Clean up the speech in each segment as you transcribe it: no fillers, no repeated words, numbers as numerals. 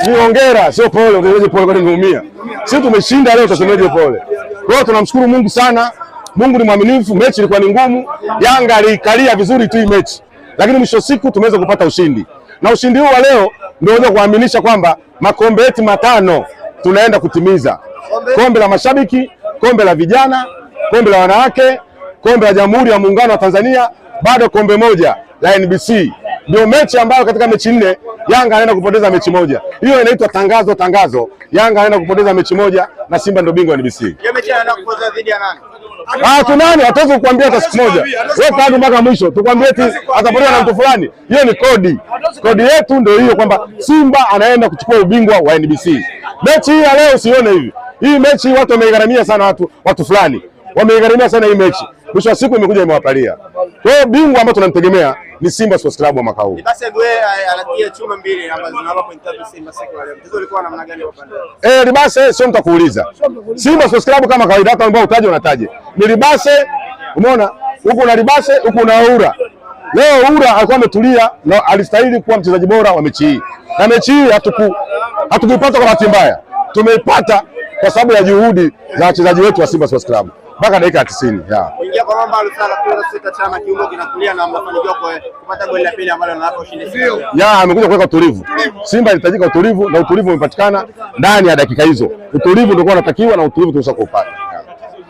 Ni hongera, sio pole, ungeje pole kwa nimeumia. Sisi tumeshinda leo, tutasemeje pole. Kwa hiyo tunamshukuru Mungu sana. Mungu ni mwaminifu, mechi ilikuwa ni ngumu. Yanga alikalia vizuri tu mechi. Lakini mwisho siku tumeweza kupata ushindi. Na ushindi huu wa leo ndio unaweza kuaminisha kwamba makombe yetu matano tunaenda kutimiza. Kombe la mashabiki, kombe la vijana, kombe la wanawake, kombe la Jamhuri ya Muungano wa Tanzania, bado kombe moja la NBC. Ndio mechi ambayo katika mechi 4 Yanga anaenda kupoteza mechi moja. Hiyo inaitwa tangazo. Yanga anaenda kupoteza mechi moja na Simba ndio bingwa wa NBC. Hiyo mechi anaenda kupoteza dhidi ya nani? Tunani hatuwezi kukuambia hata siku moja. Wewe hadi mpaka mwisho tukwambie eti atapoteza na mtu fulani. Hiyo ni kodi. Kodi yetu ndio hiyo kwamba Simba anaenda kuchukua ubingwa wa NBC. Mechi hii ya leo usione hivi. Hii mechi watu wameigaramia sana, watu fulani. Wameigaramia sana hii mechi. Mwisho wa siku imekuja imewapalia. Kwa hiyo bingwa ambao tunamtegemea ni Simba Sports Club wa mwaka huu. Basi wewe anatia chuma mbili ambazo zinawapa point 3 Simba siku ya leo. Mchezo ulikuwa namna gani kwa upande wako? Libase sio mtakuuliza. Simba Sports Club kama kawaida hata ambao utaje unataje. Ni Libase, umeona? Huko na Libase, huko na Oura. Leo Oura alikuwa ametulia na alistahili kuwa mchezaji bora wa mechi hii. Na mechi hii hatukupata kwa bahati mbaya. Tumeipata kwa sababu ya juhudi za wachezaji wetu wa Simba Sports Club. Mpaka dakika 90. Kuingia kwa mambo alusala kwa sita chama kiungo kinatulia na mnafanikiwa kupata goli la pili ambalo linawapa ushindi. Amekuja kuweka utulivu. Simba ilihitajika utulivu na utulivu umepatikana ndani ya dakika hizo. Utulivu ndio unatakiwa na utulivu tunaweza kupata.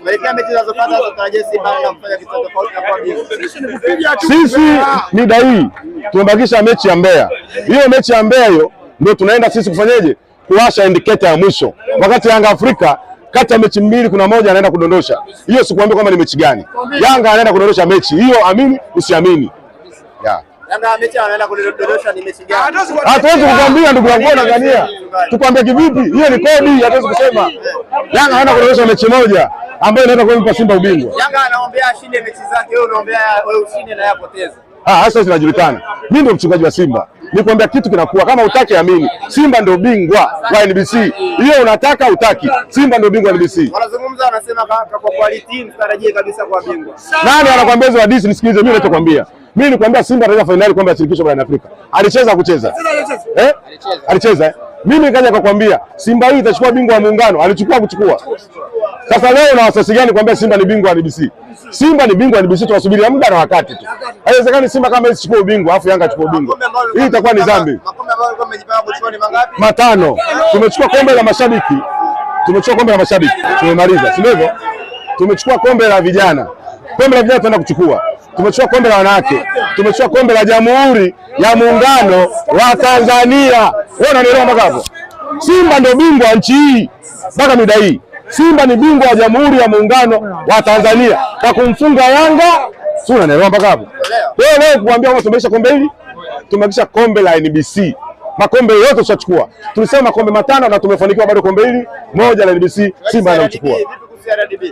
Kuelekea mechi zinazofuata tutarajia Simba kufanya kitu tofauti na kwa bingwa. Sisi mida hii tumebakisha mechi ya Mbeya. Hiyo mechi ya Mbeya hiyo ndio tunaenda sisi kufanyaje? Kuwasha indicator ya mwisho. Wakati Yanga Afrika kati ya mechi mbili kuna moja anaenda kudondosha. Hiyo sikuambia kwamba ni mechi gani. Yanga anaenda kudondosha mechi. Hiyo amini usiamini. Yanga mechi anaenda kudondosha ni mechi gani? Hatuwezi kukwambia ndugu yangu Tanzania. Tukwambie kivipi? Hiyo ni kodi, hatuwezi kusema. Yanga anaenda kudondosha mechi moja ambayo inaenda kumpa Simba ubingwa. Yanga anaombea ashinde mechi zake, wewe unaombea wewe ushinde na yapoteze. Sasa zinajulikana. Mimi ndio mchungaji wa Simba. Nikwambia kitu kinakuwa kama utaki amini. Simba ndio bingwa wa NBC. Hiyo unataka utaki. Simba ndio bingwa wa NBC. Wanazungumza wanasema kwa quality mtarajie kabisa kwa bingwa. Nani anakuambia hizo hadithi? Nisikilize mimi ninachokuambia. Mimi nilikwambia Simba ataenda finali kombe la shirikisho barani Afrika. Alicheza kucheza. Alicheza. Mimi nikaja kukwambia Simba hii itachukua bingwa wa muungano, alichukua kuchukua. Sasa leo na wasasi gani kuambia Simba ni bingwa wa NBC? Simba ni bingwa wa NBC, tunasubiria muda na wakati tu. Haiwezekani Simba kama isichukue ubingwa afu Yanga achukue ubingwa. Hii itakuwa ni dhambi. Makombe ambayo alikuwa amejipanga kuchukua ni mangapi? Matano. Tumechukua kombe la mashabiki. Tumemaliza, si ndivyo? Tumechukua kombe la vijana. Kombe la vijana tunaenda kuchukua. Tumechukua kombe la wanawake. Tumechukua kombe la Jamhuri ya Muungano wa Tanzania. Wewe unanielewa mpaka hapo? Simba ndio bingwa nchi hii mpaka mida hii. Simba ni bingwa wa Jamhuri ya Muungano wa Tanzania kwa kumfunga Yanga. Si unanielewa mpaka hapo? Leo kuambia kwamba tumesha kombe hili, tumekisha kombe la NBC. Makombe yote tushachukua. Tulisema makombe matano na tumefanikiwa bado kombe hili moja la NBC Simba anachukua.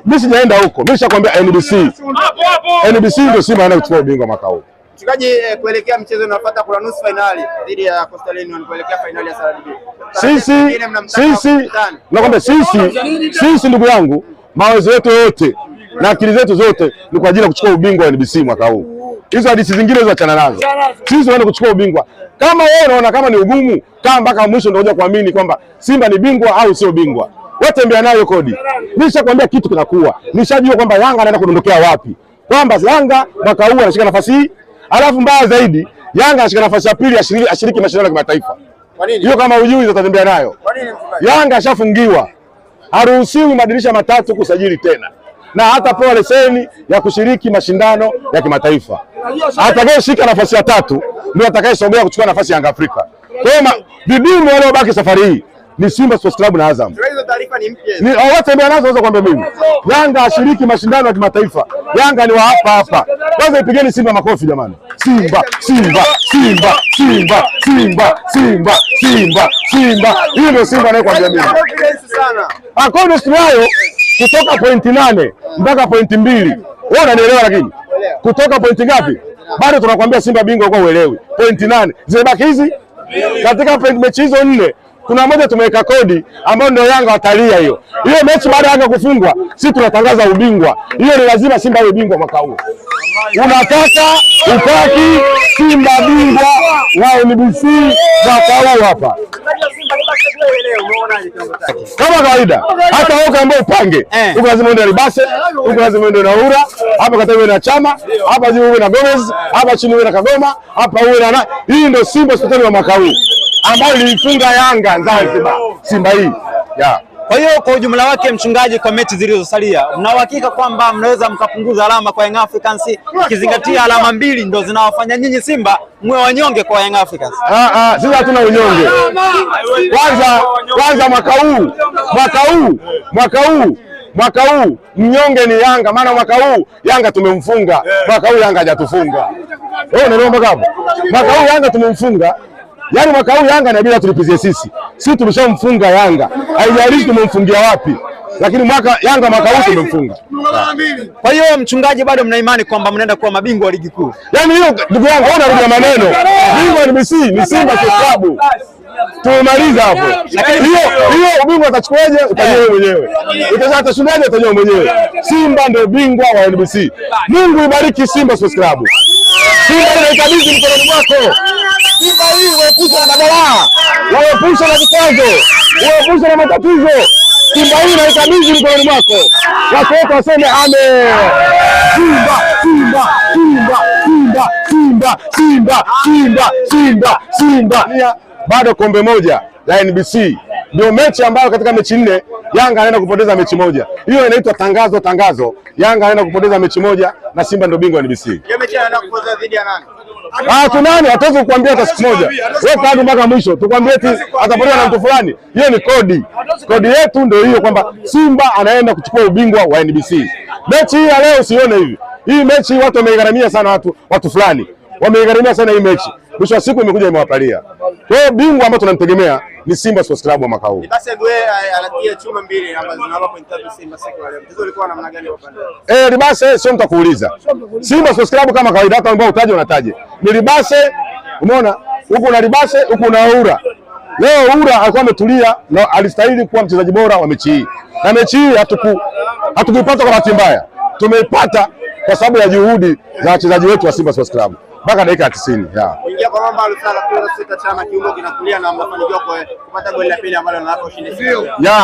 Mimi sijaenda huko. Mimi nishakwambia NBC ndio Simba anachukua ubingwa mwaka huu. Mchungaji, kuelekea mchezo unaofuata kuna nusu finali dhidi ya Coastal Union kuelekea finali ya CRDB. Nakwambia sisi ndugu yangu, mawazo yetu yote na akili zetu zote ni kwa ajili ya kuchukua ubingwa wa NBC mwaka huu. Hizo hadithi zingine hizo achana nazo. Sisi tunaenda kuchukua ubingwa. Kama wewe unaona kama ni ugumu, kama mpaka mwisho ndio unakuja kuamini kwamba Simba ni bingwa au sio bingwa. Wote tembea nayo kodi. Nishakwambia kitu kinakuwa. Nishajua kwamba Yanga anaenda kudondokea wapi. Kwamba Yanga mwaka huu anashika nafasi hii, alafu mbaya zaidi Yanga anashika nafasi ya pili ashiriki mashindano ya kimataifa. Kwa nini? Hiyo kama hujui utatembea nayo. Kwa nini? Yanga ashafungiwa. Haruhusiwi madirisha matatu kusajili tena. Na hata pewa leseni ya kushiriki mashindano ya kimataifa. Atakayeshika nafasi ya 3 ndio atakayesogea kuchukua nafasi ya Yanga Afrika. Kwa hiyo vidumu waliobaki safari hii ni Simba Sports Club na Azam. Hizo taarifa ni mpya. Ni watembea nazo naweza kuambia mimi. Yanga ashiriki mashindano ya kimataifa. Yanga ni wa hapa. Kwanza ipigeni Simba makofi jamani. Simba. Hiyo ndio Simba anayekwambia mimi. Hakuna tunayo kutoka pointi 8 mpaka pointi 2. Wewe unanielewa lakini? Kutoka pointi ngapi? Bado tunakwambia Simba bingwa kwa uelewi. Pointi 8. Zimebaki hizi katika mechi hizo 4. Kuna moja tumeweka kodi ambayo ndio Yanga watalia hiyo mechi baada ya Yanga kufungwa, sisi tunatangaza ubingwa. Hiyo ni lazima Simba awe bingwa mwaka huu. Unataka utaki, Simba bingwa wa NBC mwaka huu hapa. Kama kawaida, hata wewe ambao upange, uko lazima uende Libase, uko lazima uende na Ura, hapa kata uwe na Chama, hapa juu uwe na Gomez, hapa chini uwe na Kagoma, hapa uwe na hii ndio Simba Sports wa mwaka huu ambayo ilifunga Yanga Zanzibar. Simba hii. Kwa hiyo kwa ujumla wake, mchungaji, kwa mechi zilizosalia, mna uhakika kwamba mnaweza mkapunguza alama kwa Young Africans, kizingatia alama 2 ndio zinawafanya nyinyi Simba mwe wanyonge kwa Young Africans? Sisi hatuna unyonge. Kwanza mwaka huu mnyonge ni Yanga, maana mwaka huu Yanga tumemfunga. Mwaka huu Yanga hajatufunga. Wewe unaelewa mpaka? Mwaka huu Yanga tumemfunga. Yaani mwaka huu Yanga inabidi tulipizie sisi. Sisi tumeshamfunga Yanga. Haijalishi tumemfungia wapi. Lakini Yanga mwaka huu tumemfunga. Kwa hiyo mchungaji, bado mna imani kwamba mnaenda kuwa mabingwa wa ligi kuu? Yaani hiyo ndugu yangu, unarudia maneno. Bingwa NBC ni Simba Club. Tumemaliza hapo. Lakini hiyo ubingwa atachukuaje utajua wewe mwenyewe. Utashindaje utajua mwenyewe. Simba ndio bingwa wa NBC. Mungu ibariki Simba Sports Club. Simba inaikabidhi mkononi mwako. Simba hii uepushe na mabalaa, uepushe na vikwazo, uepushe na matatizo. Simba hii inaikabidhi mkononi mwako. Watu wote waseme amen. Simba, Simba, Simba, Simba, Simba, Simba, Simba, Simba, Simba. Bado kombe moja la NBC. Ndio mechi ambayo katika mechi 4 Yanga anaenda kupoteza mechi moja. Hiyo inaitwa tangazo. Yanga anaenda kupoteza mechi moja na Simba ndio bingwa NBC. Hiyo mechi anaenda kupoteza dhidi ya nani? Tunani hatuwezi kukuambia hata siku moja. Wewe hadi mpaka mwisho tukwambie eti atapoteza na mtu fulani. Hiyo ni kodi. Kodi yetu ndio hiyo kwamba Simba anaenda kuchukua ubingwa wa NBC. Mechi hii ya leo usione hivi. Hii mechi watu wameigaramia sana, watu fulani. Wameigaramia sana hii mechi. Mwisho wa siku imekuja imewapalia. Kwa hiyo bingwa ambao tunamtegemea ni Simba Sports Club mwaka huu. Basi wewe anatia chuma 2 ambazo zinawapa point 3 Simba siku ya leo. Mchezo ulikuwa namna gani kwa upande wako? Libase sio mtakuuliza. Simba Sports Club kama kawaida, hata ambao utaje unataje. Ni Libase, umeona? Huko na Libase, huko na Ura. Leo Ura alikuwa ametulia na alistahili kuwa mchezaji bora wa mechi hii. Na mechi hii hatukupata kwa bahati mbaya. Tumeipata kwa sababu ya juhudi za wachezaji wetu wa Simba Sports Club. Mpaka dakika 90. Kuingia kwa mambo alisala kwa sita Chama kiungo kinatulia na mnafanikiwa kupata goli la pili ambalo linawapa ushindi.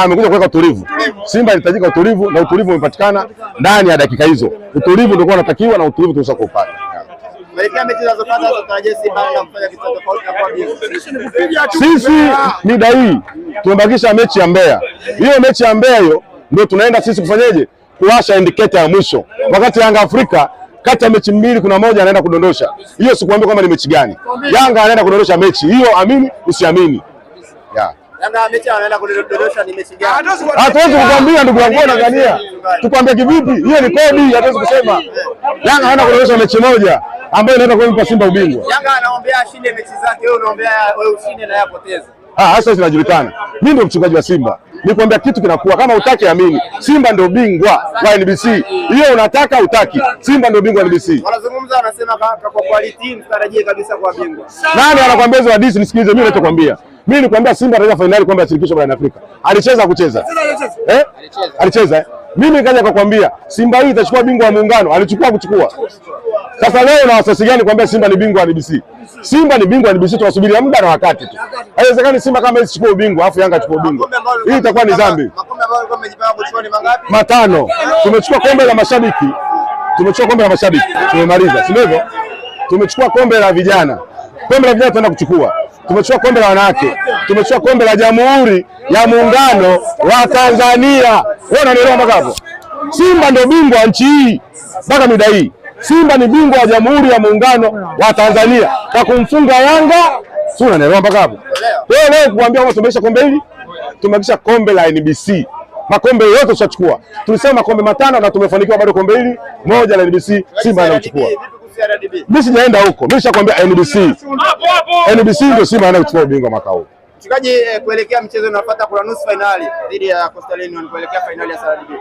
Amekuja kuweka utulivu. Simba ilihitajika utulivu na utulivu umepatikana ndani ya dakika hizo. Utulivu ndio unatakiwa na utulivu tunaweza kupata. Kuelekea mechi zinazofuata tutarajia Simba kufanya kitu tofauti na kwa bingwa. Sisi mida hii tumebakisha mechi ya Mbeya. Hiyo mechi ya Mbeya hiyo ndio tunaenda sisi kufanyaje? Kuwasha indicator ya mwisho. Wakati Yanga Afrika kati ya mechi 2 kuna moja anaenda kudondosha. Hiyo sikuambia kwamba ni mechi gani. Yanga anaenda kudondosha mechi. Hiyo amini usiamini. Yanga mechi anaenda kudondosha ni mechi gani? Hatuwezi kukwambia ndugu yangu, Tanzania. Tukwambia kivipi? Hiyo ni kodi, hatuwezi kusema. Yanga anaenda kudondosha mechi moja ambayo inaenda kumpa Simba ubingwa. Yanga anaombea ashinde mechi zake, wewe unaombea wewe ushinde na yapoteze. Sasa zinajulikana. Mimi ndio mchungaji wa Simba. Nikwambia kitu kinakuwa kama utaki amini. Simba ndio bingwa wa NBC. Hiyo unataka utaki. Simba ndio bingwa wa NBC. Wanazungumza wanasema kwa quality mtarajie kabisa kwa bingwa. Nani anakuambia hizo hadithi? Nisikilize mimi ninachokwambia. Mimi nikwambia Simba atacheza finali kombe la shirikisho barani Afrika. Alicheza kucheza. Alicheza. Mimi nikaja kukwambia Simba hii itachukua bingwa wa muungano, alichukua kuchukua. Sasa leo na wasasi gani kuambia Simba ni bingwa wa NBC? Simba ni bingwa wa NBC, tunasubiria muda na wakati tu. Haiwezekani Simba kama hizi chukua ubingwa afu Yanga chukua ubingwa. Hii itakuwa ni dhambi. Makombe ambayo alikuwa amejipanga kuchukua ni mangapi? 5. Tumechukua kombe la mashabiki. Tumemaliza, si ndivyo? Tumechukua kombe la vijana. Kombe la vijana tunaenda kuchukua. Tumechukua kombe la wanawake. Tumechukua kombe la Jamhuri ya Muungano wa Tanzania. Wewe unanielewa mpaka hapo? Simba ndio bingwa nchi hii mpaka mida hii. Simba ni bingwa wa Jamhuri ya Muungano wa Tanzania kwa kumfunga Yanga. Si unanielewa mpaka hapo? Leo kuambia kwamba tumesha kombe hili, tumekisha kombe la NBC. Makombe yote tushachukua. Tulisema makombe 5 na tumefanikiwa bado kombe hili moja la NBC Simba anachukua. Mimi sijaenda huko. Mimi nishakwambia NBC ndio Simba anachukua ubingwa mwaka huu. Mchungaji, kuelekea mchezo unaofuata kuna nusu finali dhidi ya Coastal Union kuelekea finali ya SRDB.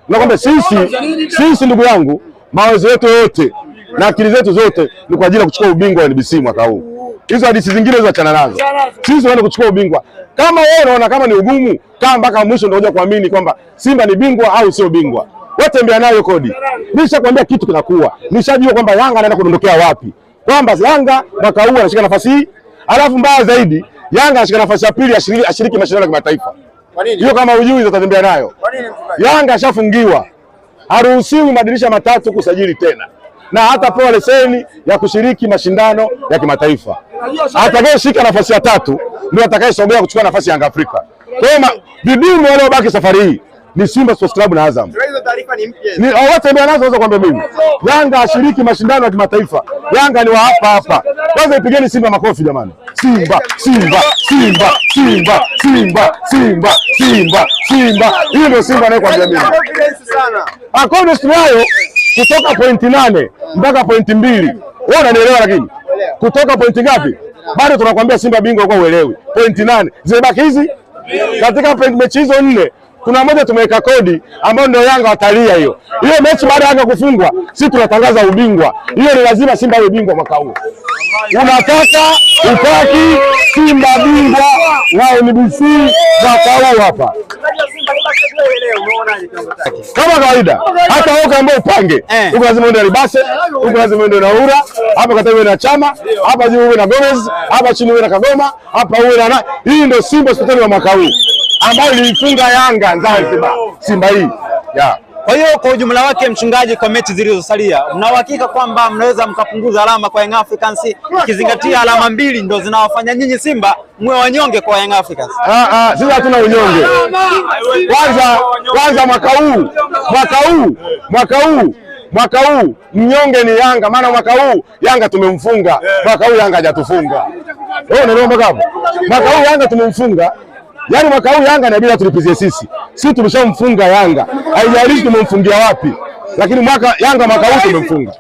Nakwambia sisi ndugu yangu, mawazo yetu yote na akili zetu zote ni kwa ajili ya kuchukua ubingwa wa NBC mwaka huu. Hizo hadithi zingine hizo achana nazo. Sisi tunaenda kuchukua ubingwa. Kama wewe unaona kama ni ugumu, kama mpaka mwisho ndio unakuja kuamini kwamba Simba ni bingwa au sio bingwa. Wewe tembea nayo kodi. Nishakwambia kitu kinakuwa. Nishajua kwamba Yanga anaenda kudondokea wapi. Kwamba Yanga mwaka huu anashika nafasi hii, alafu mbaya zaidi Yanga anashika nafasi ya pili ashiriki mashindano ya kimataifa. Kwa nini? Hiyo kama hujui utatembea nayo. Kwa nini? Yanga ashafungiwa. Haruhusiwi madirisha matatu kusajili tena. Na hata pewa leseni ya kushiriki mashindano ya kimataifa. Atakayeshika nafasi ya tatu ndio atakayesogea kuchukua nafasi ya Yanga Afrika. Kwa hiyo vidumu waliobaki safari hii ni Simba Sports Club na Azam. Hizo taarifa ni mpya. Ni wote ndio naweza kwambia mimi. Yanga ashiriki mashindano ya kimataifa. Yanga ni wa hapa hapa. Kwanza ipigeni Simba makofi jamani. Simba, Simba, Simba, Simba, Simba, Simba, Simba, Simba. Hiyo ndio Simba anayekwambia mimi. Akoni tunayo kutoka pointi 8 mpaka pointi 2. Wewe unanielewa lakini? Kutoka pointi ngapi? Bado tunakwambia Simba bingwa kwa uelewi. Pointi 8. Zimebaki hizi? Katika mechi hizo 4 kuna moja tumeweka kodi ambayo ndio Yanga watalia hiyo. Hiyo mechi baada ya Yanga kufungwa, sisi tunatangaza ubingwa. Hiyo ni lazima Simba awe bingwa mwaka huu. Unataka utaki Simba bingwa wa NBC mwaka huu hapa. Kama kawaida, hata wewe ambao upange, uko lazima uende Libase, uko lazima uende na Ura, hapa kata uwe na Chama, hapa juu uwe na Gomez, hapa chini uwe na Kagoma, hapa uwe na hii ndio Simba Sports wa mwaka huu ambayo ilifunga Yanga Zanzibar. Simba hii. Yeah. Kwa hiyo kwa ujumla wake, mchungaji, kwa mechi zilizosalia, mna uhakika kwamba mnaweza mkapunguza alama kwa Young Africans, ukizingatia alama 2 ndio zinawafanya nyinyi Simba mwe wanyonge kwa Young Africans? Sisi hatuna unyonge. Kwanza mwaka huu mnyonge ni Yanga, maana mwaka huu Yanga tumemfunga. Mwaka huu Yanga hajatufunga. Wewe unaelewa hapo? Mwaka huu Yanga tumemfunga. Yaani mwaka huu Yanga inabidi tulipizie sisi. Sisi tumeshamfunga Yanga. Haijalishi tumemfungia wapi. Lakini Yanga mwaka huu tumemfunga.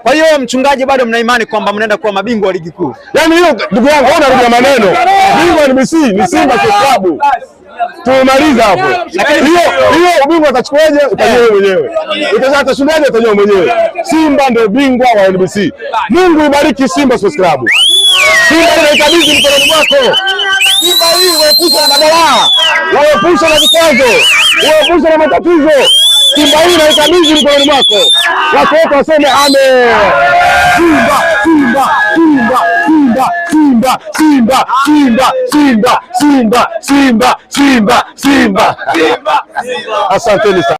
Kwa hiyo mchungaji, bado mna imani kwamba mnaenda kuwa mabingwa wa ligi kuu? Yaani hiyo ndugu yangu unarudia maneno. Bingwa NBC ni Simba Sports Club. Tumaliza hapo. Hiyo ubingwa atachukuaje utajua wewe mwenyewe. Utashindaje utajua mwenyewe. Simba ndio bingwa wa NBC. Mungu ibariki Simba Sports Club. Simba inaikabidhi mkononi mwako. Simba hii uepusha na mabalaa, uepusha na vikwazo, uepusha na matatizo. Simba hii inaikabidhi mkononi mwako. Watu wote waseme amen. Simba, Simba, Simba, Simba, Simba, Simba, Simba, Simba, Simba, Simba, Simba, Simba. Asanteni sana.